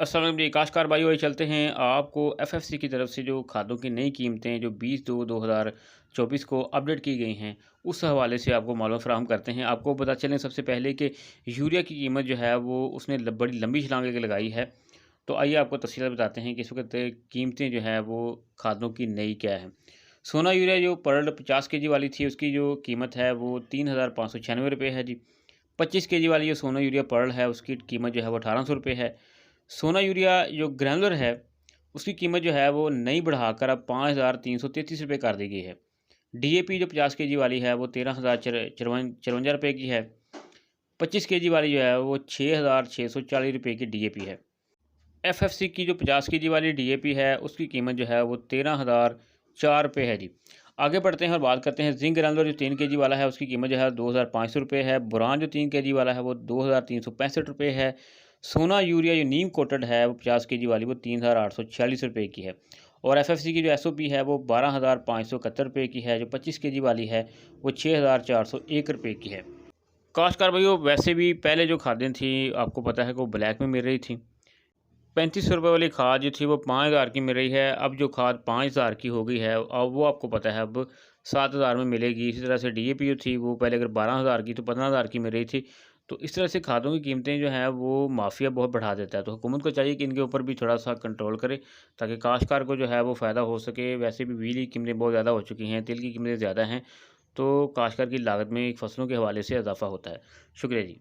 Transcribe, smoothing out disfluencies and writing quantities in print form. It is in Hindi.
अस्सलाम वालेकुम जी, काश्तकार भाइयों आइए चलते हैं आपको एफएफसी की तरफ से जो खादों की नई कीमतें जो 20/2/2024 को अपडेट की गई हैं, उस हवाले से आपको मालूमात फ़राहम करते हैं। आपको पता चलें सबसे पहले कि यूरिया की कीमत जो है वो उसने बड़ी लंबी छलांग लेके लगाई है। तो आइए आपको तफ़सीलात बताते हैं कि इस वक्त कीमतें जो हैं वो खादों की नई क्या है। सोना यूरिया जो पर्ल 50 केजी वाली थी उसकी जो कीमत है वो ₹3,596 है जी। 25 केजी वाली जो सोना यूरिया पर्ल है उसकी कीमत जो है वो ₹1800 है। सोना यूरिया जो ग्रैनुलर है, उसकी कीमत जो है वो नई बढ़ाकर अब ₹5333 कर दी गई है। डीएपी जो 50 केजी वाली है वो 13,000 चरवंजा रुपये की है। 25 केजी वाली जो है वो ₹6,640 की डीएपी है। एफएफसी की जो 50 केजी वाली डीएपी है उसकी कीमत जो है वो ₹13,004 है जी। आगे बढ़ते हैं और बात करते हैं जिंक ग्रैनुलर जो 3 केजी वाला है उसकी कीमत जो है ₹2,500 है। बोरान जो 3 केजी वाला है वो ₹2,365 है। सोना यूरिया जो नीम कोटेड है वो 50 केजी वाली वो ₹3,846 की है। और एफएफसी की जो एसओपी है वो ₹12,571 की है। जो 25 केजी वाली है वो ₹6,401 की है। काश्तकार भाइयों वैसे भी पहले जो खादें थी आपको पता है कि वो ब्लैक में मिल रही थी। ₹3500 वाली खाद जो थी वो 5000 की मिल रही है। अब जो खाद 5000 की हो गई है अब वो आपको पता है अब 7000 में मिलेगी। इसी तरह से डीएपी जो थी वो पहले अगर 12000 की तो 15000 की मिल रही थी। तो इस तरह से खादों की कीमतें जो हैं वो माफिया बहुत बढ़ा देता है। तो हुकूमत को चाहिए कि इनके ऊपर भी थोड़ा-सा कंट्रोल करे ताकि काश्तकार को जो है वो फ़ायदा हो सके। वैसे भी बिजली की कीमतें बहुत ज़्यादा हो चुकी हैं, तेल की कीमतें ज़्यादा हैं, तो काश्तकार की लागत में फसलों के हवाले से इज़ाफ़ा होता है। शुक्रिया जी।